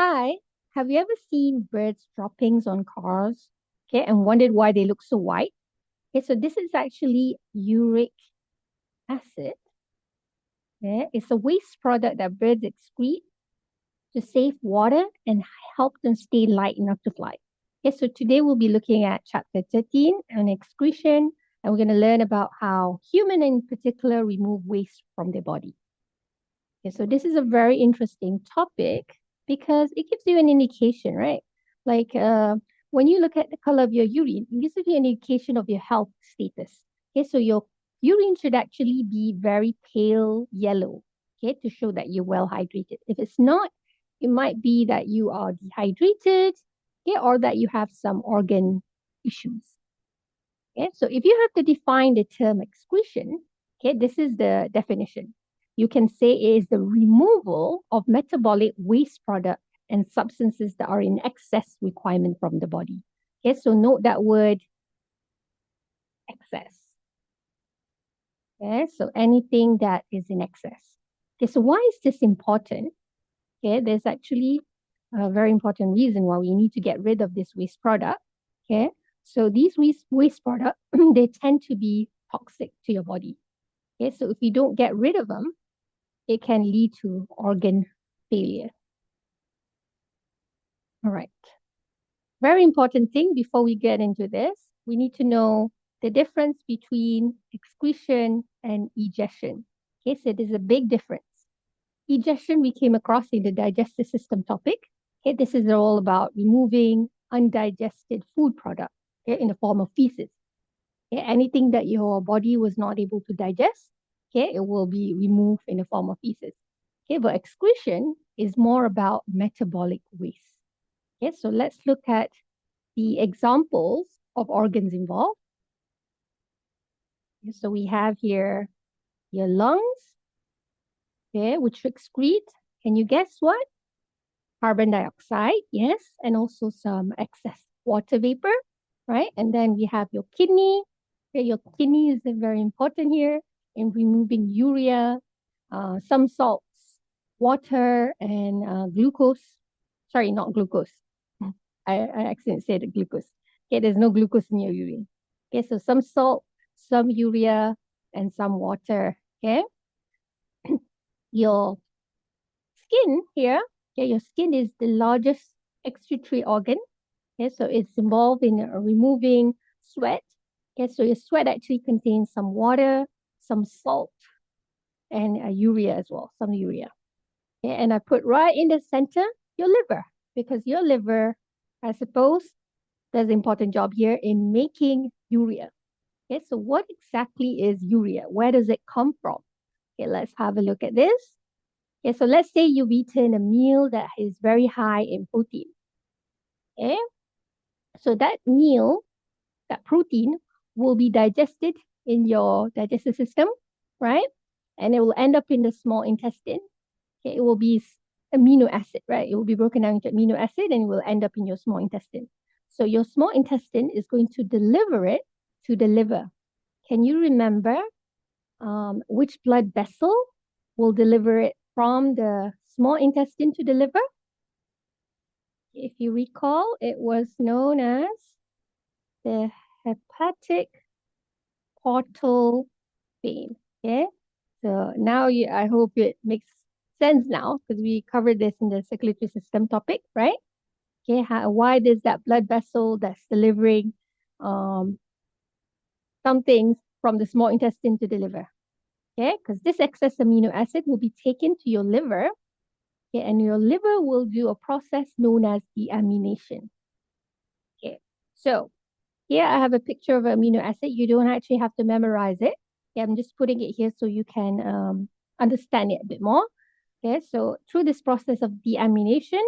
Hi, have you ever seen birds' droppings on cars? Okay, and wondered why they look so white? Okay, so this is actually uric acid. Yeah, it's a waste product that birds excrete to save water and help them stay light enough to fly. Okay, so today we'll be looking at chapter 13 on excretion, and we're going to learn about how human in particular remove waste from their body. Okay, so this is a very interesting topic because it gives you an indication, right? Like when you look at the color of your urine, it gives you an indication of your health status. Okay, so your urine should actually be very pale yellow, okay, to show that you're well hydrated. If it's not, it might be that you are dehydrated, okay, or that you have some organ issues. Okay, so if you have to define the term excretion, okay, this is the definition. You can say it is the removal of metabolic waste product and substances that are in excess requirement from the body. Okay, so note that word excess. Okay, so anything that is in excess. Okay, so why is this important? Okay, there's actually a very important reason why we need to get rid of this waste product. Okay, so these waste products, they tend to be toxic to your body. Okay, so if you don't get rid of them, it can lead to organ failure. All right. Very important thing before we get into this, we need to know the difference between excretion and egestion. Okay, so there's a big difference. Egestion we came across in the digestive system topic. Okay, this is all about removing undigested food product, okay, in the form of feces. Okay, anything that your body was not able to digest, okay, it will be removed in the form of feces. Okay, but excretion is more about metabolic waste. Okay, so let's look at the examples of organs involved. Okay, so we have here your lungs, okay, which excrete. Can you guess what? Carbon dioxide, yes, and also some excess water vapor, right? And then we have your kidney. Okay, your kidney is very important here in removing urea, some salts, water, and glucose. Sorry, not glucose. I accidentally said glucose. Okay, there's no glucose in your urine. Okay, so some salt, some urea, and some water. Okay, your skin here, okay, your skin is the largest excretory organ. Okay, so it's involved in removing sweat. Okay, so your sweat actually contains some water, some salt, and urea as well, some urea. Okay, and I put right in the center your liver because your liver, I suppose, does an important job here in making urea. Okay, so what exactly is urea? Where does it come from? Okay, let's have a look at this. Okay, so let's say you've eaten a meal that is very high in protein. Okay, so that meal, that protein, will be digested in your digestive system, right? And it will end up in the small intestine. Okay, it will be amino acid, right? It will be broken down into amino acid and it will end up in your small intestine. So your small intestine is going to deliver it to the liver. Can you remember which blood vessel will deliver it from the small intestine to the liver? If you recall, it was known as the hepatic portal vein. Okay, so now I hope it makes sense now because we covered this in the circulatory system topic, right? Okay, why does that blood vessel that's delivering um, some things from the small intestine to the liver? Okay, because this excess amino acid will be taken to your liver, okay, and your liver will do a process known as deamination. Okay, so here I have a picture of amino acid. You don't actually have to memorize it. Okay, I'm just putting it here so you can understand it a bit more. Okay, so through this process of deamination,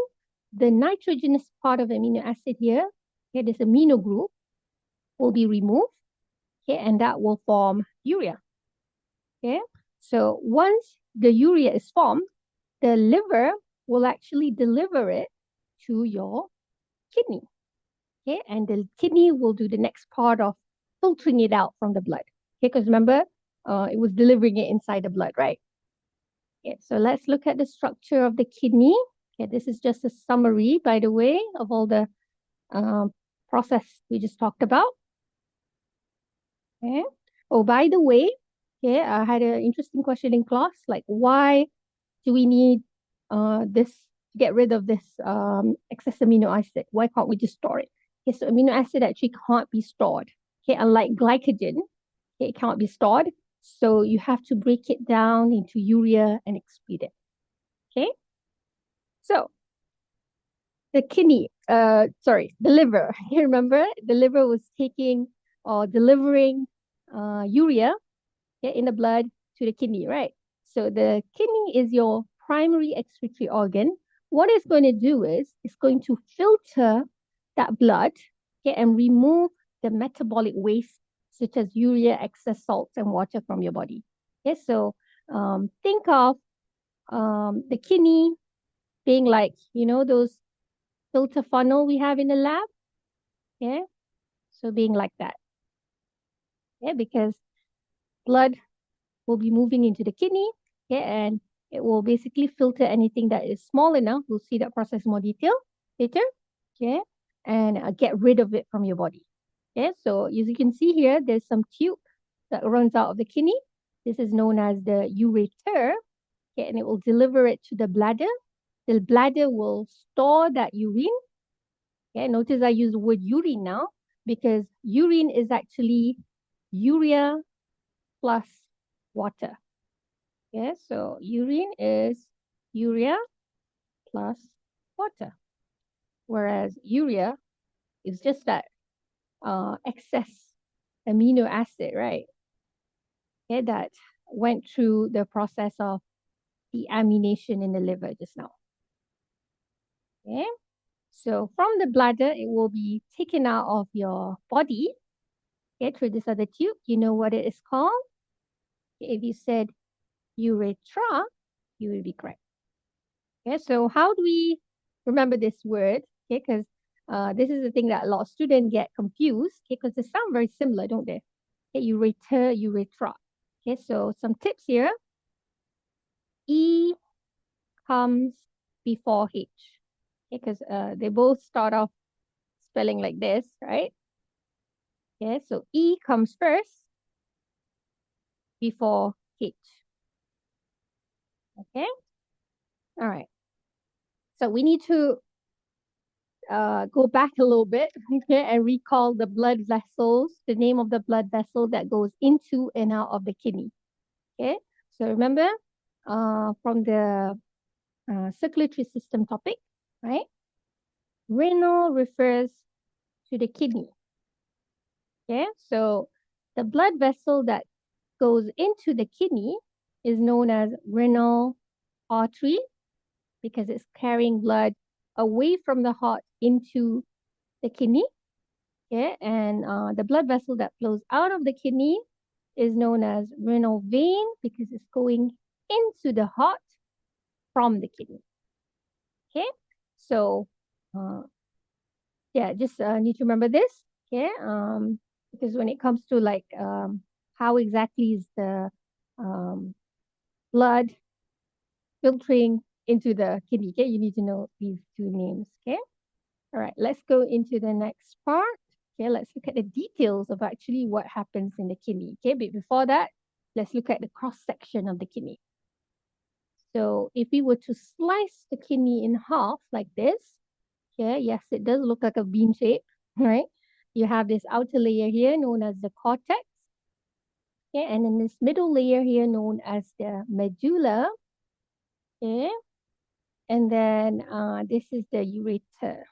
the nitrogenous part of amino acid here, okay, this amino group will be removed, okay, and that will form urea. Okay, so once the urea is formed, the liver will actually deliver it to your kidney. Okay, and the kidney will do the next part of filtering it out from the blood. Okay, because remember, it was delivering it inside the blood, right? Okay, so let's look at the structure of the kidney. Okay, this is just a summary, by the way, of all the process we just talked about. Okay. Oh, by the way, okay, I had an interesting question in class, like why do we need this to get rid of this excess amino acid? Why can't we just store it? Okay, so amino acid actually can't be stored. Okay, unlike glycogen, okay, it cannot be stored. So you have to break it down into urea and excrete it. Okay, so the kidney, the liver. You remember the liver was taking or delivering urea, okay, in the blood to the kidney, right? So the kidney is your primary excretory organ. What it's going to do is it's going to filter that blood, okay, and remove the metabolic waste such as urea, excess salts, and water from your body. Okay, so think of the kidney being like, those filter funnel we have in the lab. Yeah. So being like that. Yeah, because blood will be moving into the kidney. Yeah, and it will basically filter anything that is small enough. We'll see that process in more detail later. Okay. And get rid of it from your body. Okay. So as you can see here, there's some tube that runs out of the kidney. This is known as the ureter. Okay, and it will deliver it to the bladder. The bladder will store that urine. Okay, notice I use the word urine now because urine is actually urea plus water. Okay, so urine is urea plus water, whereas urea is just that excess amino acid, right? Okay, that went through the process of deamination in the liver just now. Okay, so from the bladder, it will be taken out of your body, okay, through this other tube. You know what it is called? If you said urethra, you will be correct. Okay, so how do we remember this word? Okay, because this is the thing that a lot of students get confused. Okay, because they sound very similar, don't they? Okay, ureter, urethra. Okay, so some tips here. E comes before H. Okay, because they both start off spelling like this, right? Okay, so E comes first before H. Okay, all right. So we need to go back a little bit, okay, and recall the blood vessels, the name of the blood vessel that goes into and out of the kidney. Okay, so remember from the circulatory system topic, right? Renal refers to the kidney. Okay, so the blood vessel that goes into the kidney is known as renal artery because it's carrying blood away from the heart into the kidney. Okay, and the blood vessel that flows out of the kidney is known as renal vein because it's going into the heart from the kidney. Okay, so yeah, just need to remember this. Okay, because when it comes to like how exactly is the blood filtering into the kidney, okay, you need to know these two names. Okay, all right, let's go into the next part. Okay, let's look at the details of actually what happens in the kidney. Okay, but before that, let's look at the cross section of the kidney. So if we were to slice the kidney in half like this, okay, yes, it does look like a bean shape, right? You have this outer layer here known as the cortex, okay, and then this middle layer here known as the medulla, okay, and then this is the ureter,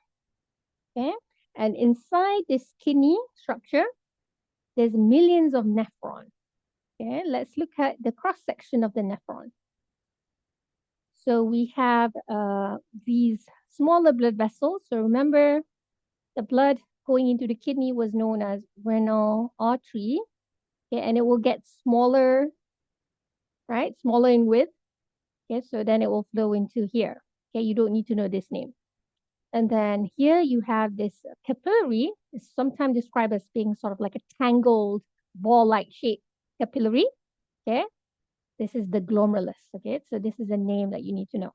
okay, and inside this kidney structure, there's millions of nephrons. Okay, let's look at the cross section of the nephron. So we have these smaller blood vessels. So remember, the blood going into the kidney was known as renal artery. Okay, and it will get smaller, right? Smaller in width. Okay, so then it will flow into here. Okay, you don't need to know this name. And then here you have this capillary. It's sometimes described as being sort of like a tangled ball-like shape capillary. Okay, this is the glomerulus. Okay, so this is a name that you need to know.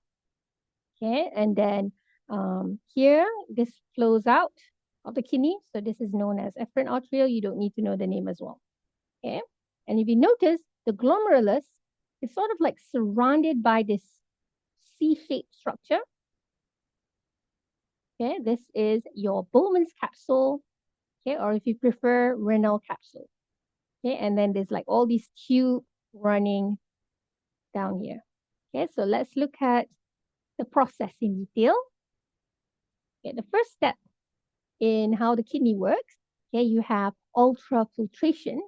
Okay, and then here this flows out of the kidney. So this is known as efferent arteriole. You don't need to know the name as well. Okay, and if you notice, the glomerulus is sort of like surrounded by this C-shaped structure. Okay, this is your Bowman's capsule. Okay, or if you prefer, renal capsule. Okay, and then there's like all these tubes running down here. Okay, so let's look at the process in detail. Okay, the first step in how the kidney works, okay, you have ultrafiltration.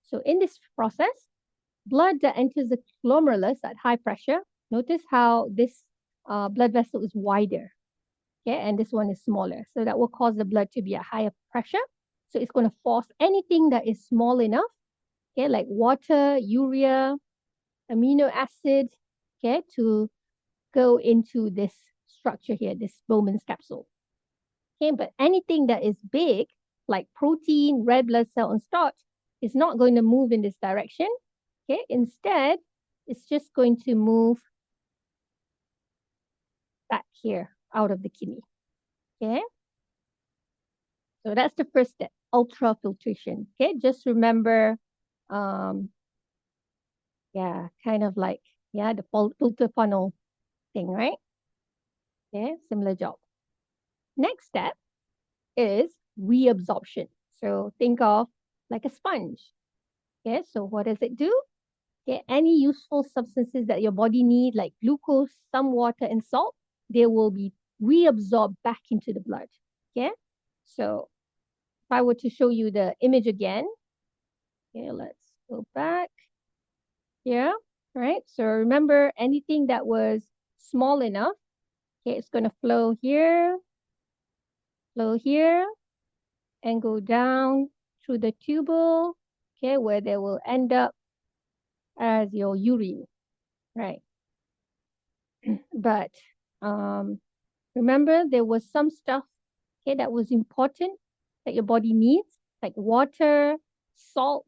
So in this process, blood that enters the glomerulus at high pressure, notice how this blood vessel is wider, okay, and this one is smaller. So that will cause the blood to be at higher pressure. So it's going to force anything that is small enough, okay, like water, urea, amino acid, okay, to go into this structure here, this Bowman's capsule. Okay, but anything that is big, like protein, red blood cell, and starch, is not going to move in this direction. Okay, instead, it's just going to move back here out of the kidney. Okay, so that's the first step, ultrafiltration. Okay, just remember, um, yeah, kind of like, yeah, the filter funnel thing, right? Okay, similar job. Next step is reabsorption. So think of like a sponge. Okay, so what does it do? Okay, any useful substances that your body need, like glucose, some water, and salt, they will be reabsorbed back into the blood. Okay, so if I were to show you the image again, okay, let's go back here. Right, so remember anything that was small enough, okay, it's going to flow here, and go down through the tubule, okay, where they will end up as your urine, right? But remember, there was some stuff, okay, that was important that your body needs, like water, salt,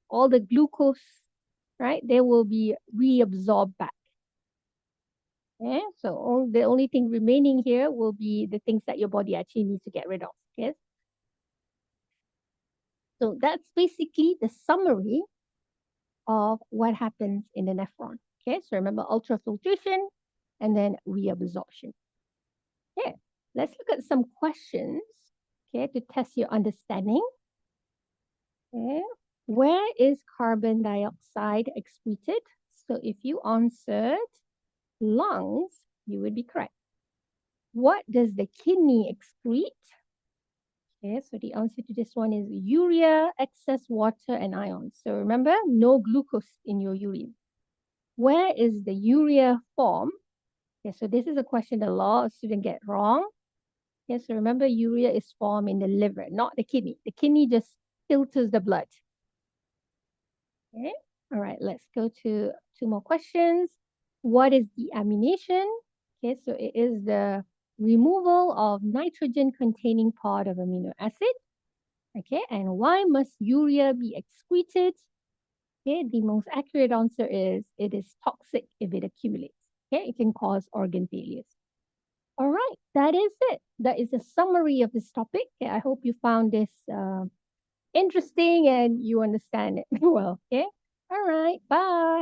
all the glucose, right? They will be reabsorbed back. Okay, so the only thing remaining here will be the things that your body actually needs to get rid of. Okay, so that's basically the summary of what happens in the nephron. Okay, so remember ultrafiltration and then reabsorption. Okay, let's look at some questions, okay, to test your understanding. Okay, where is carbon dioxide excreted? So if you answered lungs, you would be correct. What does the kidney excrete? Okay, so the answer to this one is urea, excess water, and ions. So remember, no glucose in your urine. Where is the urea formed? Okay, so this is a question a lot of students get wrong. Okay, so remember, urea is formed in the liver, not the kidney. The kidney just filters the blood. Okay, all right, let's go to two more questions. What is deamination? Okay, so it is the removal of nitrogen-containing part of amino acid. Okay, and why must urea be excreted? Okay, the most accurate answer is it is toxic if it accumulates. Okay, it can cause organ failures. All right, that is it. That is a summary of this topic. Okay, I hope you found this interesting and you understand it well. Okay, all right, bye.